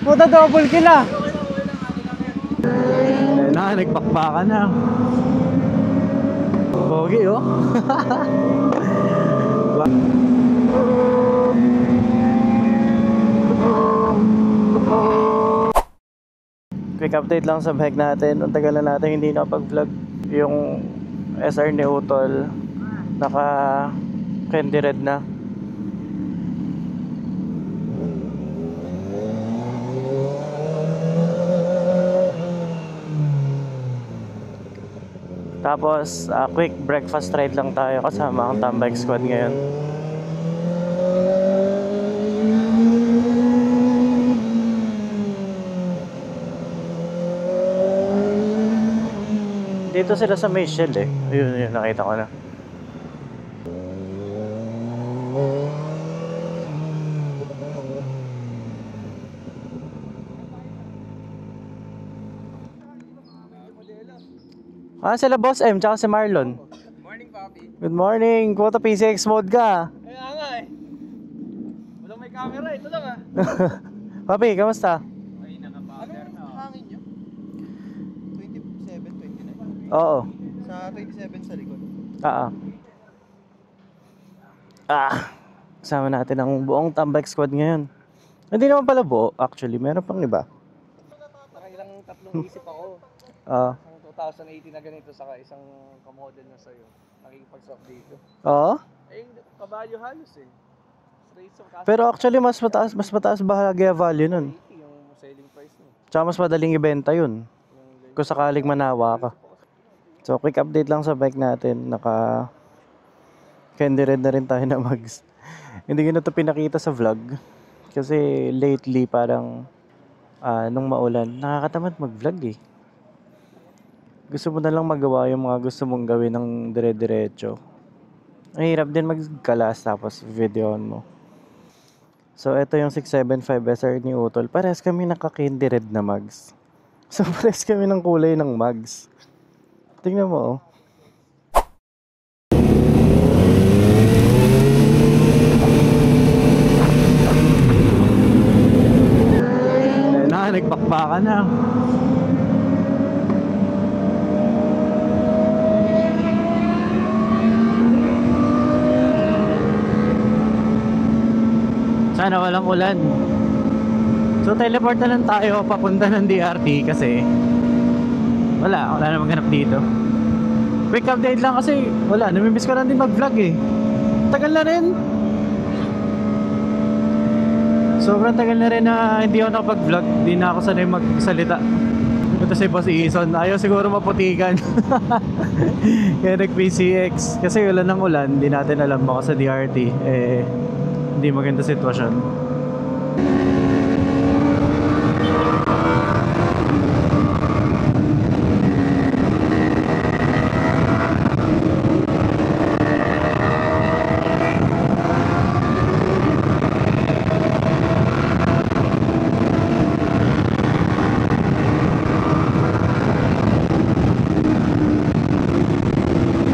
Puta, double kill ah. Ayun na, nagpakpakan na. Pogi oh. Quick update lang sa bike natin. Ang tagal na natin hindi nakapag-vlog. Yung SR ni Utol naka candy red na. Tapos quick breakfast ride lang tayo kasama ang Tambike Squad ngayon. Dito sila sa May Shell eh. Ayun, nakita ko na. Sila Boss M tsaka si Marlon. Good morning, Papi. Good morning. Kuta PCX mode ka. Kaya nga eh. Walang may camera, ito lang ah. Papi, kamusta? Ay, naka-powder na. Anong hangin nyo? 27, 29? Oo. Sa 27 sa likod. Kasama natin ang buong Tambike Squad ngayon. Hindi naman pala buo, actually. Meron pang iba. Nakailang tatlong isip ako. Oo. Ang 2018 na ganito, saka isang kamodel na sa'yo. Nakikipag-swap dito. Oo? Eh, kabalyo halos eh. Straight sa kaso. Pero actually, mas mataas bahagya value nun. 80 yung selling price mo. Tsaka mas madaling ibenta yun. Kung sakaling manawa ka. So, quick update lang sa bike natin. Naka candy red na rin tayo na mags. Hindi ko na ito pinakita sa vlog. Kasi lately, parang nung maulan, nakakatamad mag-vlog eh. Gusto mo na lang magawa yung mga gusto mong gawin ng dire-diretso. Ang hirap din magkalas tapos videoan mo. So, ito yung 675 SR ni Utol. Parehas kami naka-candy red na mags. So, parehas kami ng kulay ng mags. Tingnan mo, oh. Ayun na, nagpakpakan na. Sana walang ulan. So teleport na lang tayo papunta ng DRT kasi wala namang ganap dito. Quick update lang kasi wala, namimiss ko lang din mag-vlog eh. Tagal na rin. Sobrang tagal na rin na hindi ako nakapag-vlog. Hindi na ako sanay magsalita. Ito si Boss Ison, ayaw siguro maputikan. Kaya nag-PCX. Kasi ulan ng ulan, hindi natin alam baka sa DRT hindi maganda sitwasyon.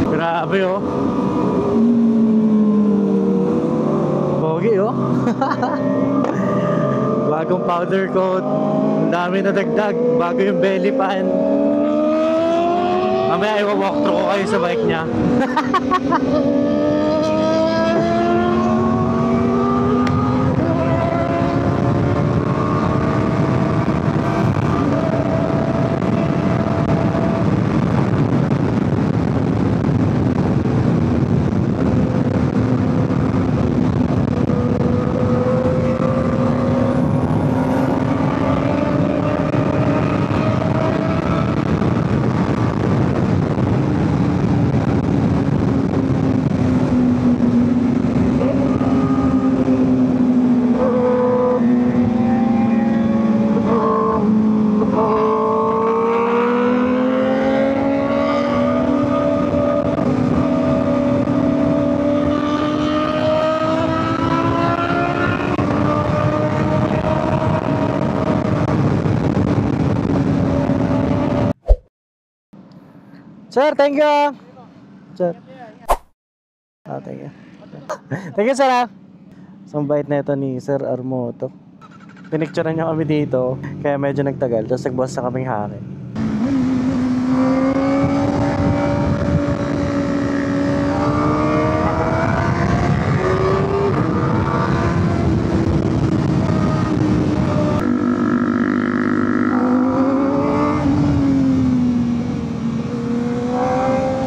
Grabe oh. Pogi oh. Bagong powder coat. Ang dami na dagdag. Bago yung belly pan. Mamaya i-walk through ko kayo sa bike niya. Sir, thank you. Sir. Thank you. Thank you, sir. Ang bait na ito ni Sir Armoto. Pinicturean niya kami dito, kaya medyo nagtagal. Tapos nagbukas na kaming hangin.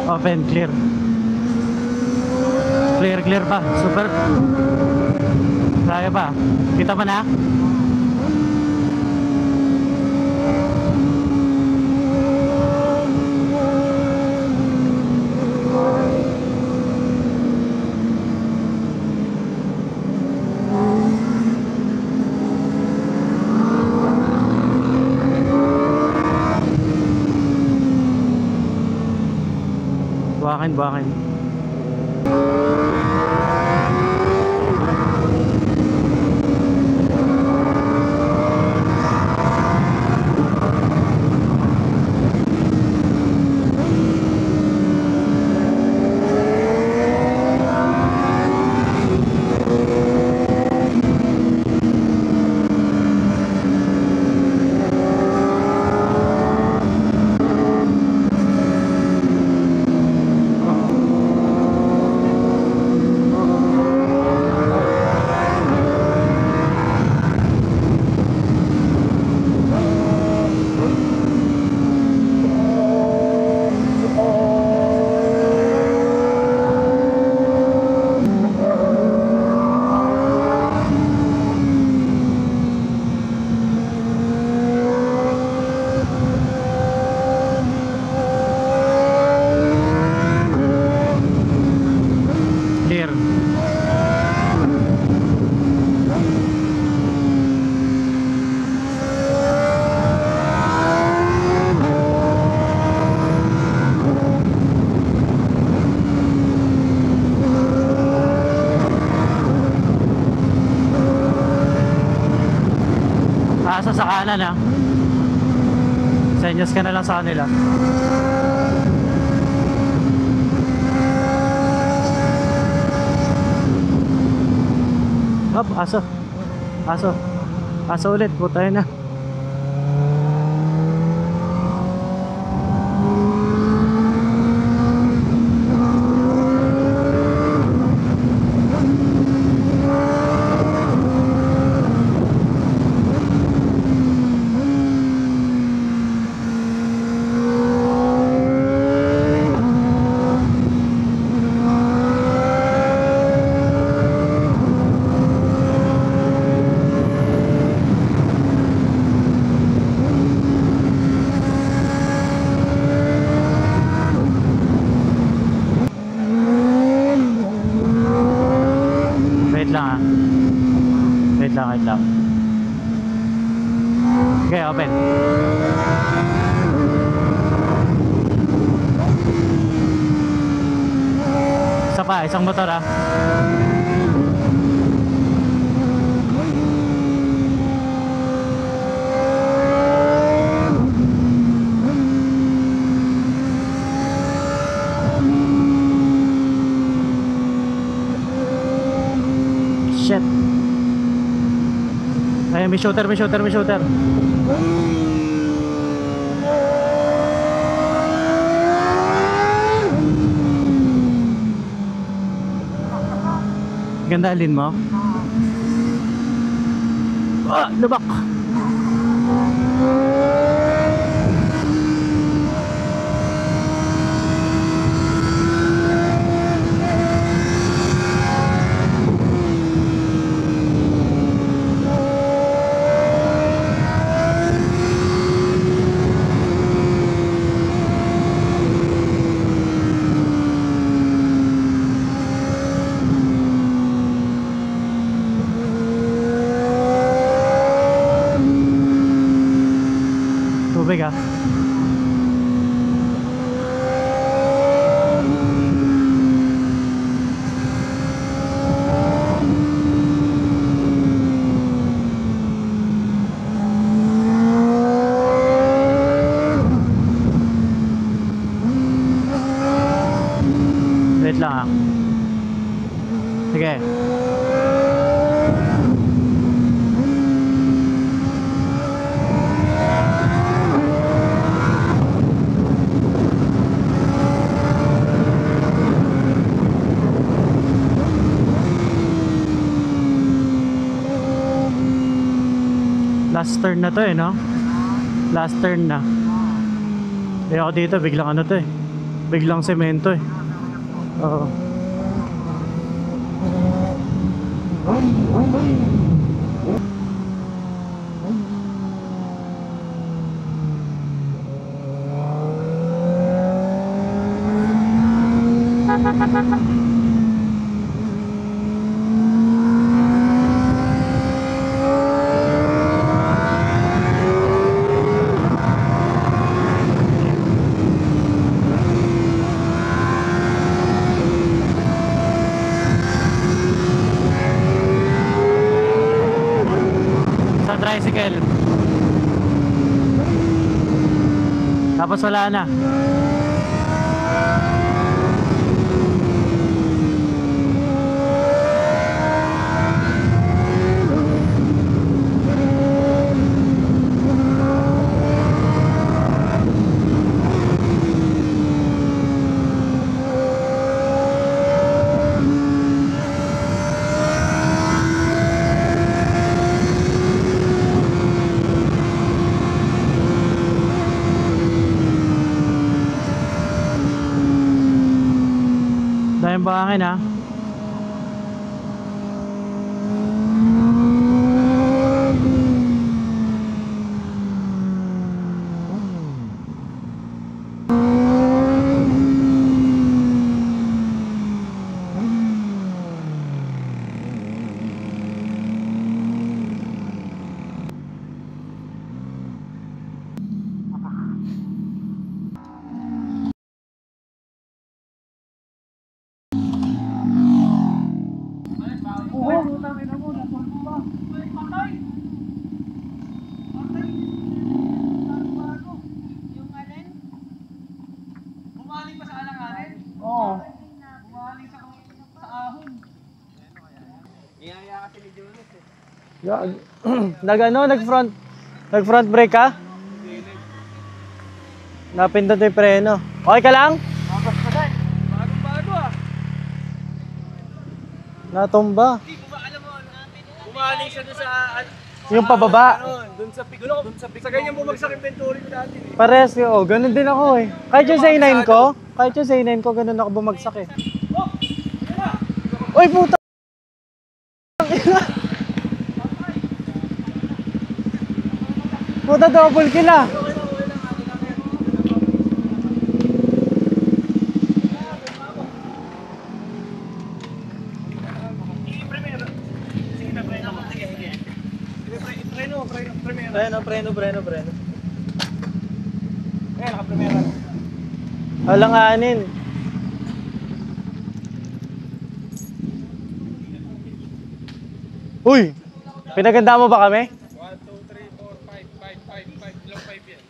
Open, clear. Clear pa. Super. Kaya pa. Kita pa na? Buhakin. Asa sa kanan ha. Senyas ka na lang sa kanila. Hop, aso ulit, putay na. Wait lang. Okay, open. Isa pa, isang motor ah. Shit. Ay, may shooter. Ganda alin mo? Ah, lubak. Last turn na to eh, no? Last turn na. Eh ako dito, biglang ano to eh. Biglang semento eh. Oo. Sa tricycle. Tapos wala na. Dahil bangin ha. Bumaling pa sa alanganin? Oo. Bumaling sa ahon. Iyaya kasi ni Jonas Nag-front brake ka? Napindot yung preno. Okay ka lang? Bagong-bago ah. Natumba. Hindi ko ba alam mo, bumaling siya doon sa... Yung pababa. Doon sa piglop. Sa ganyan bumagsak yung Venturi ko dati. Pares ko. Oh, ganun din ako eh. Kahit yung sa A9 ko, ganun ako bumagsak eh. Uy, puta! Puta, double kill ah. Preno. Ayan, naka-primera. Alanganin. Uy! Pinaganda mo ba kami? 1, 2, 3, 4, 5, 5, ilang 5 yan.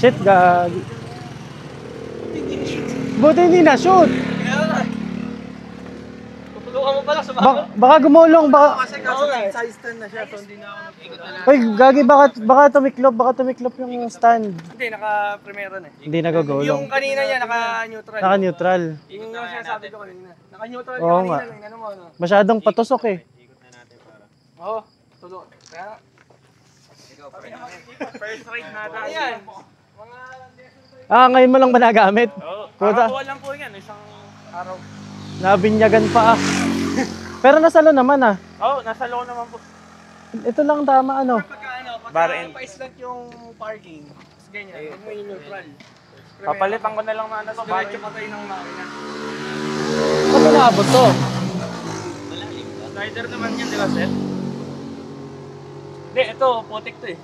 Shit, gag. Buti hindi na-shoot. Tutulungan mo pala sa Baka gumulong, baka... Kasi size 10 na siya, so hindi na ako nag-ikot na lang. Uy, gagi, baka tumiklop yung stand. Hindi, naka-primera na eh. Hindi nagagulong. Yung kanina niya, naka-neutral. Naka-neutral. Yung nga sinasabi ko kanina. Naka-neutral Oo yung nga. kanina. Ano mo, ano? Masyadong patusok eh. Oo, tulungan. Kaya... First ride na tayo. Ayan. Ah, ngayon mo lang ba nagamit? Oo. Puta. Kakakuha lang po yan, isang araw. Nabinyagan pa ah. Pero nasalo naman ah. Oo, nasa loob naman po. Ito lang tama ano. Pagka pa-islant yung parking, ganyan, huwag mo yung neutral. Papalitan ko na lang na to, diretso patay ng makina. Ano naabot to? Slider naman yan, di ba, sir? Hindi, ito, putik to eh.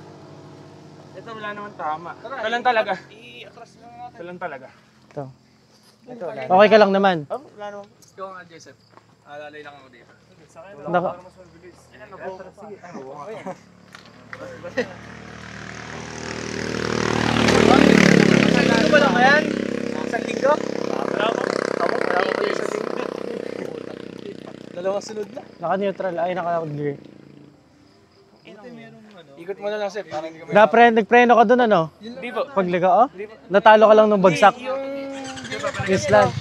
Ito wala naman tama. Ito lang talaga. I-atras lang natin. Ito lang talaga. Ito. Ito, wala. Okay ka lang naman. Oh, wala naman. Ikaw nga, Joseph. Alalay lang ako dito. Naka... Ayan, nabuo ko pa. Ano ba lang yan? Isang linggo? Wala ko pa isang linggo. Dalawang sunod na. Naka-neutral. Ay, naka-clear. Ikot mo na lang, Sep. Para hindi ka Nagpreno ka dun ano? Hindi po. Pagliga oh? Natalo ka lang nung bagsak. Yes lang.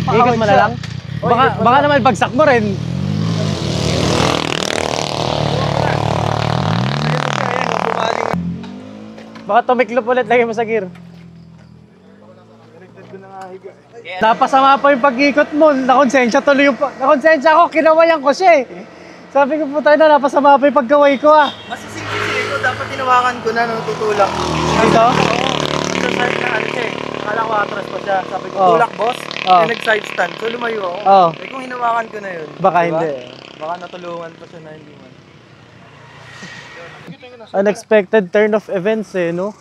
Ikot mo na lang? Baka naman bagsak mo rin. Baka tumiklop ulit, lagay mo sa gear. Napasama pa yung pag-ikot mo. Nakonsensya tuloy yung... Nakonsensya ako, kinawayan ko siya eh. Sabi ko po tayo na, napasama pa yung pagkaway ko ah. Masising-sising ko, dapat tinawakan ko na nung tutulak. Dito? Sa side na ano siya eh. Akala ko atras pa siya. Sabi ko, Oh. tulak boss. Oh. Nag-side stand. So lumayo ako. Oh. Eh kung hinawakan ko na yun. Baka diba? hindi. Baka natulungan pa siya na hindi man. Unexpected turn of events eh, no?